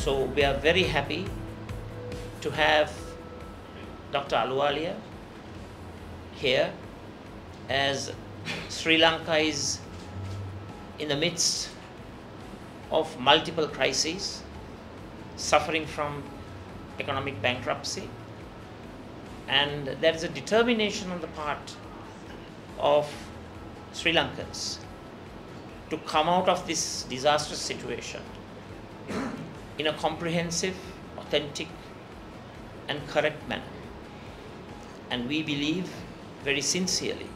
So we are very happy to have Dr. Ahluwalia here, as Sri Lanka is in the midst of multiple crises, suffering from economic bankruptcy, and there is a determination on the part of Sri Lankans to come out of this disastrous situation in a comprehensive, authentic and correct manner. And we believe very sincerely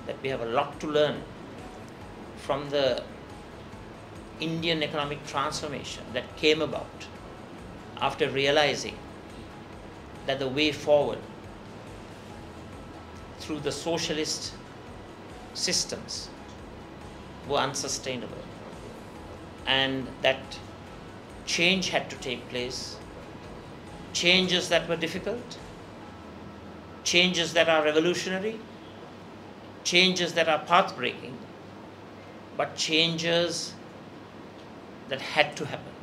that we have a lot to learn from the Indian economic transformation that came about after realizing that the way forward through the socialist systems were unsustainable, and that change had to take place, changes that were difficult, changes that are revolutionary, changes that are path-breaking, but changes that had to happen.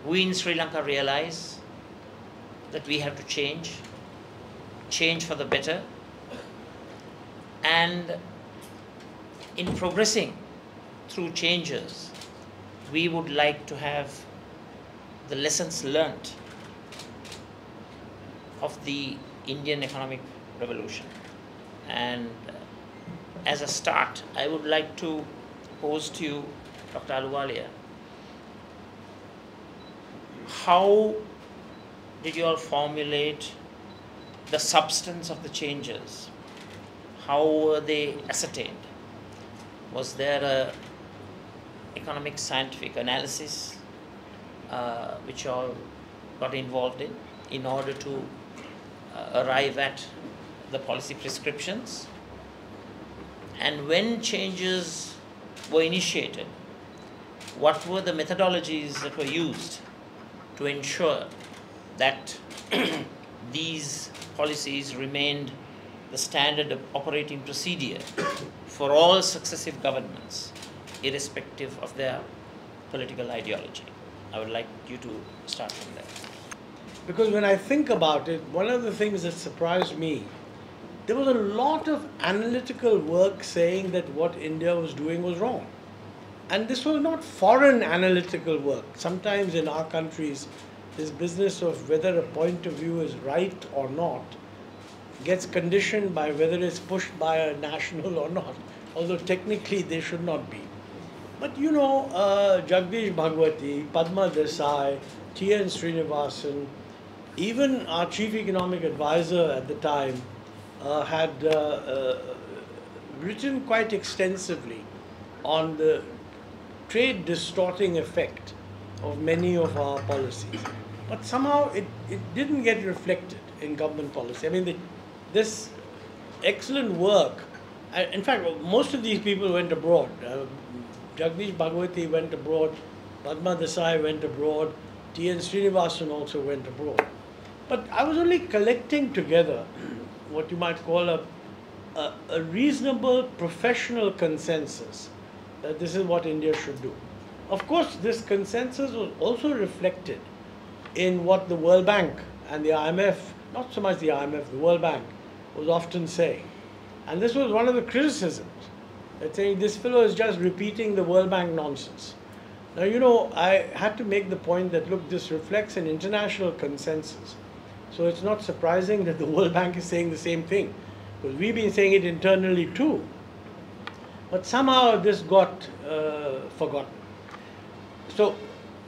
We in Sri Lanka realize that we have to change for the better, and in progressing through changes, we would like to have the lessons learnt of the Indian economic revolution. And as a start, I would like to pose to you, Dr. Ahluwalia, how did you all formulate the substance of the changes? How were they ascertained? Was there a economic scientific analysis which you all got involved in order to arrive at the policy prescriptions? And when changes were initiated, what were the methodologies that were used to ensure that these policies remained the standard operating procedure for all successive governments, irrespective of their political ideology? I would like you to start from there. Because when I think about it, one of the things that surprised me, there was a lot of analytical work saying that what India was doing was wrong. And this was not foreign analytical work. Sometimes in our countries, this business of whether a point of view is right or not gets conditioned by whether it's pushed by a national or not, although technically they should not be. But you know, Jagdish Bhagwati, Padma Desai, T.N. Srinivasan, even our chief economic advisor at the time had written quite extensively on the trade distorting effect of many of our policies. But somehow it didn't get reflected in government policy. I mean, this excellent work, in fact, most of these people went abroad. Jagdish Bhagwati went abroad, Padma Desai went abroad, T.N. Srinivasan also went abroad. But I was only collecting together what you might call a reasonable professional consensus that this is what India should do. Of course, this consensus was also reflected in what the World Bank and the IMF, not so much the IMF, the World Bank, was often saying. And this was one of the criticisms, that saying this fellow is just repeating the World Bank nonsense. Now, you know, I had to make the point that, look, this reflects an international consensus. So it's not surprising that the World Bank is saying the same thing, because we've been saying it internally too. But somehow this got forgotten. So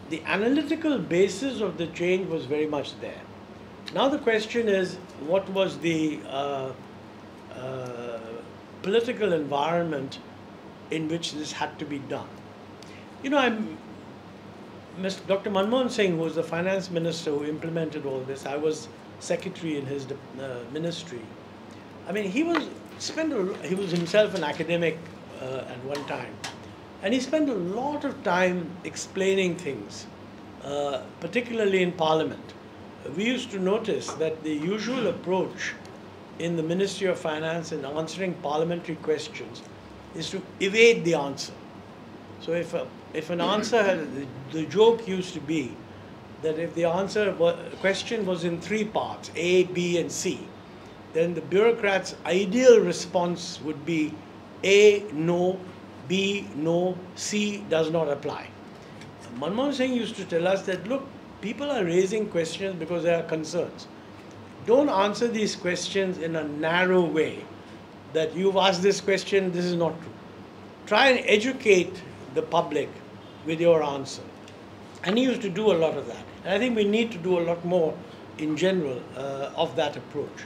the analytical basis of the change was very much there. Now the question is, what was the political environment in which this had to be done? You know, Dr. Manmohan Singh, who was the finance minister who implemented all this, I was secretary in his ministry. I mean, he was himself an academic at one time, and he spent a lot of time explaining things, particularly in Parliament. We used to notice that the usual approach in the Ministry of Finance in answering parliamentary questions is to evade the answer. So if if an answer had, the joke used to be that if the question was in three parts, A, B, and C, then the bureaucrat's ideal response would be A, no, B, no, C does not apply. Manmohan Singh used to tell us that, look, people are raising questions because there are concerns. Don't answer these questions in a narrow way, that you've asked this question, this is not true. Try and educate the public with your answer. And he used to do a lot of that. And I think we need to do a lot more in general of that approach.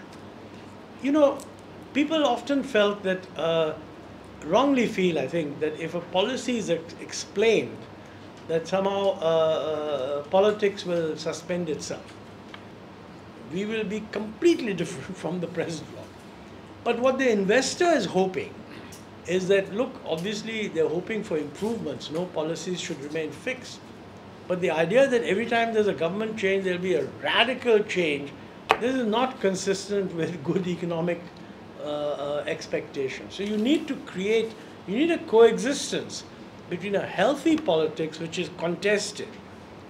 You know, people often felt that, wrongly feel, I think, that if a policy is explained, that somehow politics will suspend itself. We will be completely different from the present law. But what the investor is hoping is that, look, obviously they're hoping for improvements. No policies should remain fixed. But the idea that every time there's a government change, there'll be a radical change, this is not consistent with good economic expectations. So you need to create, you need a coexistence between a healthy politics, which is contested,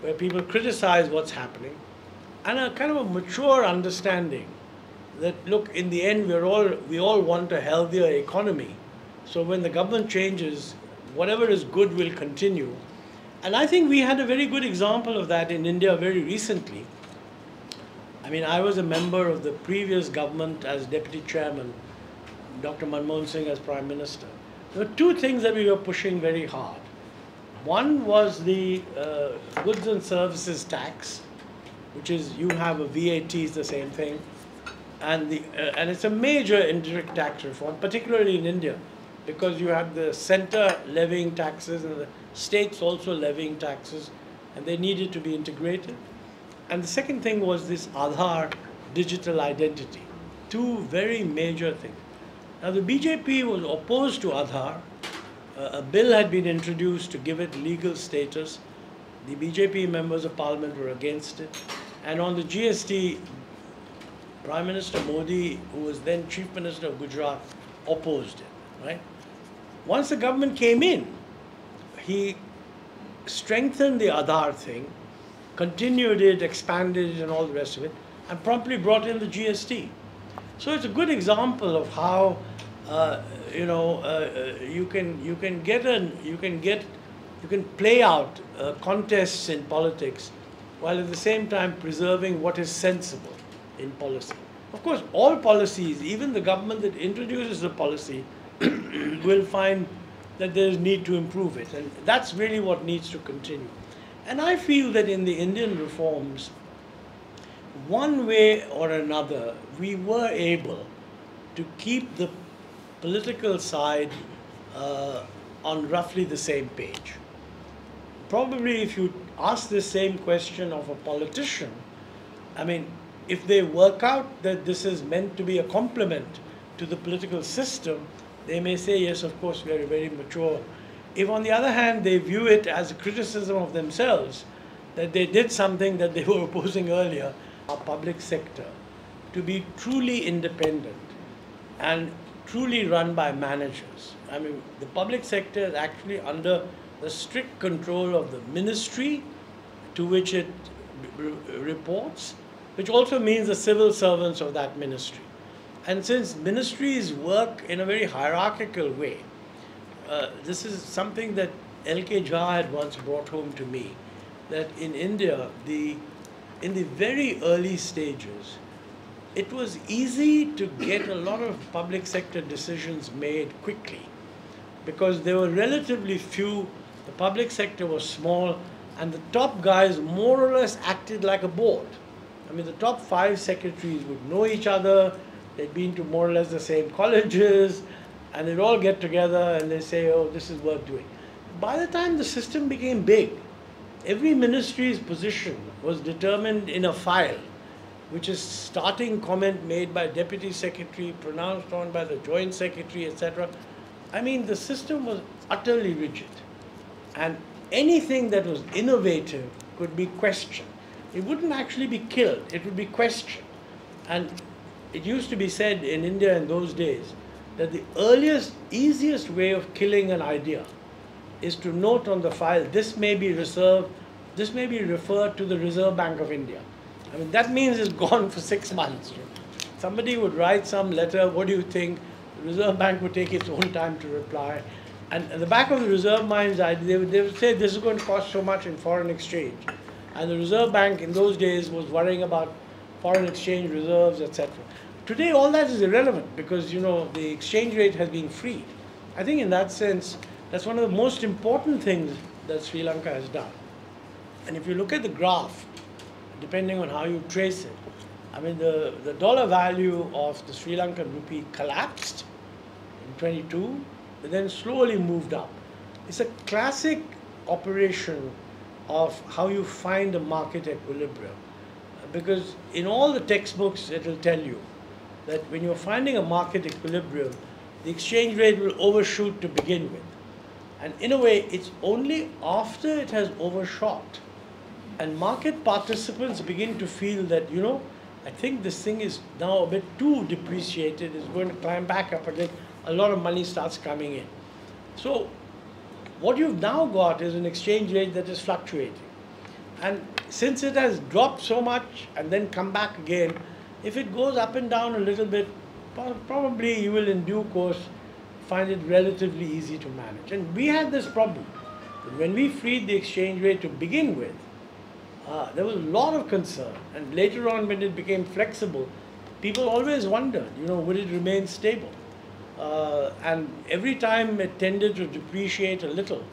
where people criticize what's happening, and a kind of a mature understanding that, look, in the end, we all want a healthier economy. So when the government changes, whatever is good will continue. And I think we had a very good example of that in India very recently. I mean, I was a member of the previous government as deputy chairman, Dr. Manmohan Singh as prime minister. There were two things that we were pushing very hard. One was the goods and services tax, which is, you have a VAT, is the same thing. And it's a major indirect tax reform, particularly in India, because you have the center levying taxes and the states also levying taxes, and they needed to be integrated. And the second thing was this Aadhaar digital identity. Two very major things. Now the BJP was opposed to Aadhaar. A bill had been introduced to give it legal status. The BJP members of parliament were against it. And on the GST, Prime Minister Modi, who was then Chief Minister of Gujarat, opposed it, right? Once the government came in, he strengthened the Aadhaar thing, continued it, expanded it, and all the rest of it, and promptly brought in the GST. So it's a good example of how you can play out contests in politics while at the same time preserving what is sensible in policy. Of course, all policies, even the government that introduces the policy, will find that there is need to improve it, and that's really what needs to continue. And I feel that in the Indian reforms, one way or another, we were able to keep the political side on roughly the same page. Probably if you ask the same question of a politician, I mean, if they work out that this is meant to be a complement to the political system, they may say, yes, of course, we are very mature. If on the other hand, they view it as a criticism of themselves, that they did something that they were opposing earlier, our public sector to be truly independent and truly run by managers. I mean, the public sector is actually under the strict control of the ministry to which it reports, which also means the civil servants of that ministry. And since ministries work in a very hierarchical way, this is something that L.K. Jha had once brought home to me, that in India, in the very early stages, it was easy to get a lot of public sector decisions made quickly because there were relatively few, the public sector was small, and the top guys more or less acted like a board. I mean, the top 5 secretaries would know each other, they'd been to more or less the same colleges, and they'd all get together and they say, oh, this is worth doing. By the time the system became big, every ministry's position was determined in a file, which is starting comment made by deputy secretary, pronounced on by the joint secretary, etc. I mean, the system was utterly rigid. And anything that was innovative could be questioned. It wouldn't actually be killed, it would be questioned. And it used to be said in India in those days that the easiest way of killing an idea is to note on the file, this may be referred to the Reserve Bank of India. I mean, that means it's gone for 6 months. Somebody would write some letter, what do you think? The Reserve Bank would take its own time to reply. And at the back of the Reserve Bank's they would say this is going to cost so much in foreign exchange. And the Reserve Bank in those days was worrying about foreign exchange reserves, etc. Today all that is irrelevant because, you know, the exchange rate has been freed. I think in that sense, that's one of the most important things that Sri Lanka has done. And if you look at the graph, depending on how you trace it, I mean, the dollar value of the Sri Lankan rupee collapsed in 22, but then slowly moved up. It's a classic operation of how you find a market equilibrium. Because in all the textbooks, it will tell you that when you're finding a market equilibrium, the exchange rate will overshoot to begin with. And in a way, it's only after it has overshot and market participants begin to feel that, you know, I think this thing is now a bit too depreciated, it's going to climb back up again, a lot of money starts coming in. So what you've now got is an exchange rate that is fluctuating. And since it has dropped so much and then come back again, if it goes up and down a little bit, probably you will in due course find it relatively easy to manage. And we had this problem. When we freed the exchange rate to begin with, there was a lot of concern. And later on, when it became flexible, people always wondered, you know, would it remain stable? And every time it tended to depreciate a little,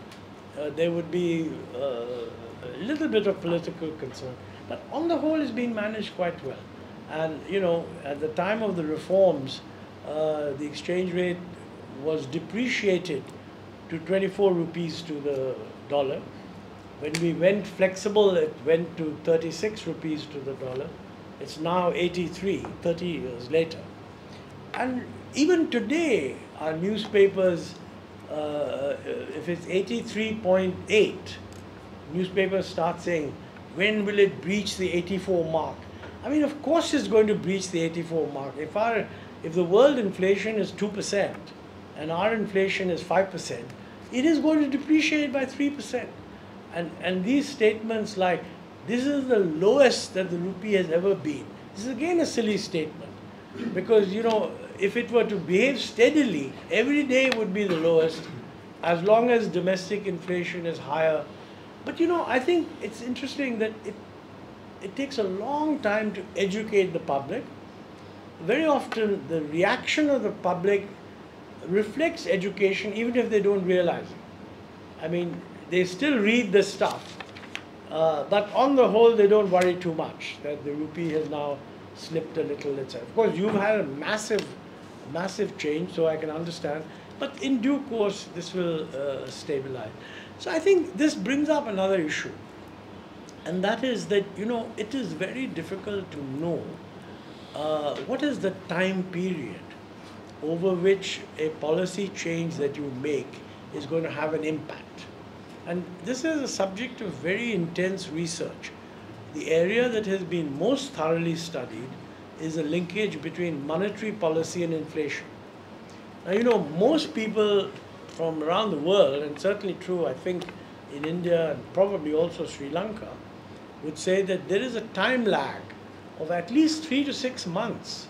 there would be a little bit of political concern. But on the whole, it's been managed quite well. And, you know, at the time of the reforms, the exchange rate was depreciated to 24 rupees to the dollar. When we went flexible, it went to 36 rupees to the dollar. It's now 83, 30 years later. And even today, our newspapers, if it's 83.8, newspapers start saying, when will it breach the 84 mark? I mean, of course it's going to breach the 84 mark. If the world inflation is 2% and our inflation is 5%, it is going to depreciate by 3%. And these statements like, this is the lowest that the rupee has ever been. This is again a silly statement. Because, you know, if it were to behave steadily, every day would be the lowest, as long as domestic inflation is higher. But, you know, I think it's interesting that it takes a long time to educate the public. Very often, the reaction of the public reflects education, even if they don't realize it. I mean, they still read the stuff, but on the whole, they don't worry too much that the rupee has now slipped a little, etc. Of course, you've had a massive change, so I can understand. But in due course, this will stabilize. So I think this brings up another issue, and that is that, you know, it is very difficult to know what is the time period over which a policy change that you make is going to have an impact. And this is a subject of very intense research. The area that has been most thoroughly studied is a linkage between monetary policy and inflation. Now, you know, most people from around the world, and certainly true, I think, in India and probably also Sri Lanka, would say that there is a time lag of at least 3 to 6 months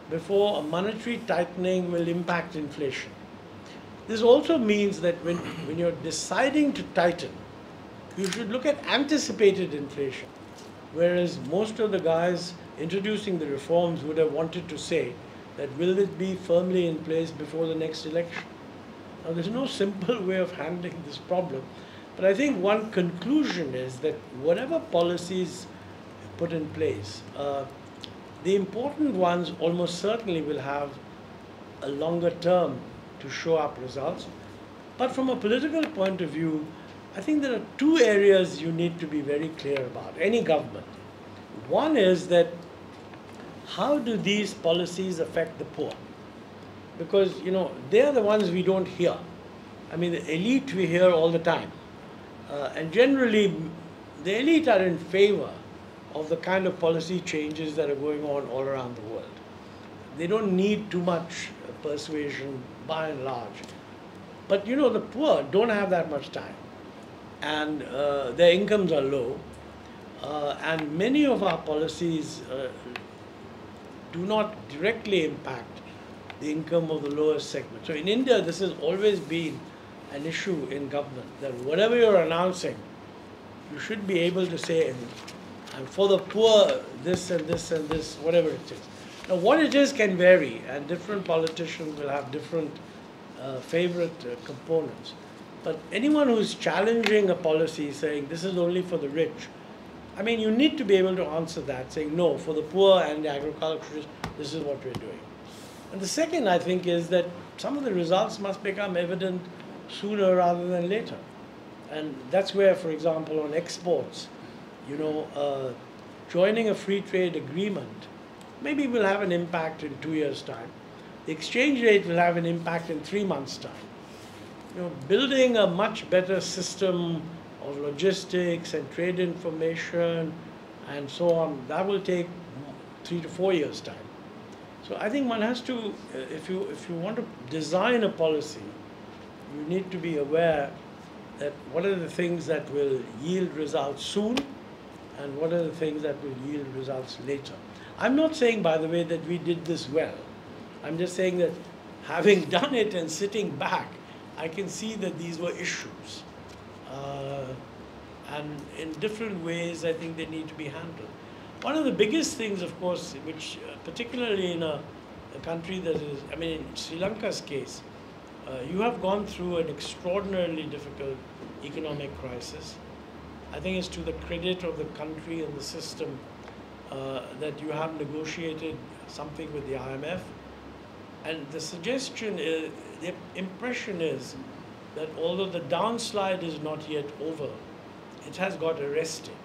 before a monetary tightening will impact inflation. This also means that when you're deciding to tighten, you should look at anticipated inflation. Whereas most of the guys introducing the reforms would have wanted to say that will it be firmly in place before the next election? Now, there's no simple way of handling this problem, but I think one conclusion is that whatever policies put in place, the important ones almost certainly will have a longer term to show up results. But from a political point of view, I think there are two areas you need to be very clear about, any government. One is that how do these policies affect the poor? Because, you know, they're the ones we don't hear. I mean, the elite we hear all the time. And generally, the elite are in favor of the kind of policy changes that are going on all around the world. They don't need too much persuasion by and large. But you know, the poor don't have that much time, and their incomes are low, and many of our policies do not directly impact the income of the lowest segment. So in India, this has always been an issue in government, that whatever you're announcing, you should be able to say, and for the poor, this and this and this, whatever it is. Now, what it is can vary, and different politicians will have different favorite components. But anyone who's challenging a policy, saying this is only for the rich, I mean, you need to be able to answer that, saying no, for the poor and the agriculturists, this is what we're doing. And the second, I think, is that some of the results must become evident sooner rather than later. And that's where, for example, on exports, you know, joining a free trade agreement maybe will have an impact in 2 years' time. The exchange rate will have an impact in 3 months' time. You know, building a much better system of logistics and trade information and so on, that will take 3 to 4 years' time. So I think one has to, if you want to design a policy, you need to be aware that what are the things that will yield results soon and what are the things that will yield results later. I'm not saying, by the way, that we did this well. I'm just saying that having done it and sitting back, I can see that these were issues. And in different ways, I think they need to be handled. One of the biggest things, of course, which particularly in a country that is, I mean, in Sri Lanka's case, you have gone through an extraordinarily difficult economic crisis. I think it's to the credit of the country and the system that you have negotiated something with the IMF. And the suggestion is, the impression is that although the downslide is not yet over, it has got arrested.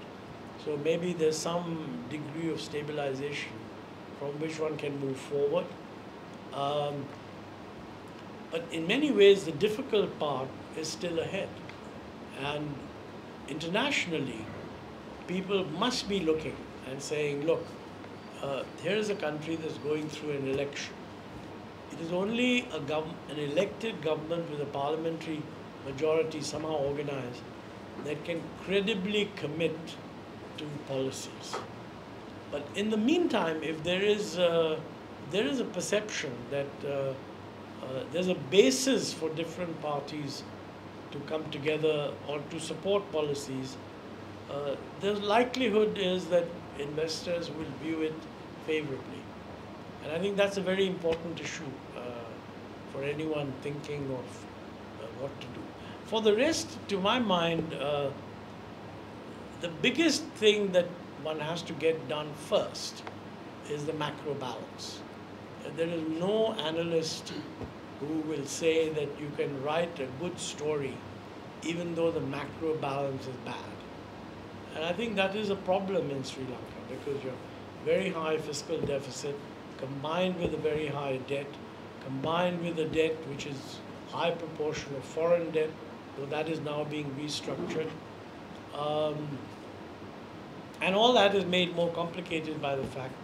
So maybe there's some degree of stabilization from which one can move forward. But in many ways, the difficult part is still ahead. And internationally, people must be looking and saying, look, here is a country that's going through an election. It is only an elected government with a parliamentary majority somehow organized that can credibly commit to policies. But in the meantime, if there is a perception that there's a basis for different parties to come together or to support policies, the likelihood is that investors will view it favorably. And I think that's a very important issue for anyone thinking of what to do. For the rest, to my mind, the biggest thing that one has to get done first is the macro balance. There is no analyst who will say that you can write a good story even though the macro balance is bad. And I think that is a problem in Sri Lanka, because your very high fiscal deficit combined with a very high debt, combined with a debt which is high proportion of foreign debt, though that is now being restructured. And all that is made more complicated by the fact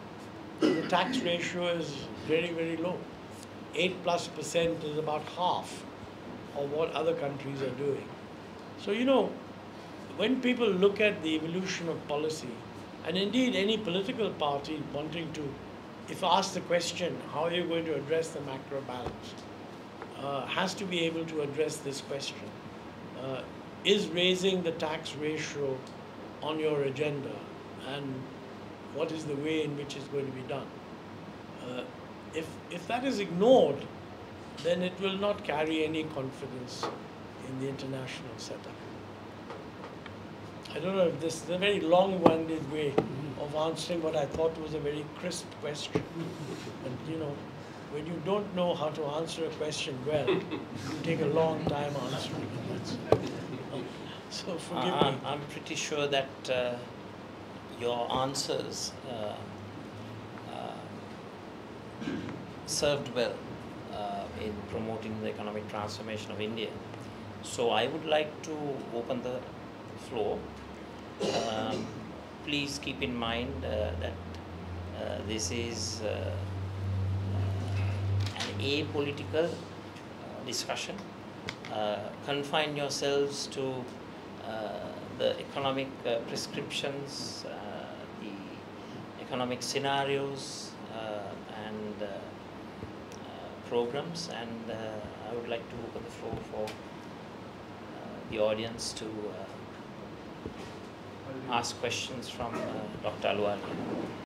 that the tax ratio is very, very low. 8+% is about half of what other countries are doing. So, you know, when people look at the evolution of policy, and indeed any political party wanting to, if asked the question, how are you going to address the macro balance, has to be able to address this question. Is raising the tax ratio on your agenda, and what is the way in which it's going to be done? If that is ignored, then it will not carry any confidence in the international setup. I don't know if this is a very long-winded way of answering what I thought was a very crisp question. And you know, when you don't know how to answer a question well, you take a long time answering it. So forgive me. I'm pretty sure that your answers served well in promoting the economic transformation of India. So I would like to open the floor. Please keep in mind that this is an apolitical discussion. confine yourselves to the economic prescriptions, the economic scenarios and programs, and I would like to open the floor for the audience to ask questions from Dr. Ahluwalia.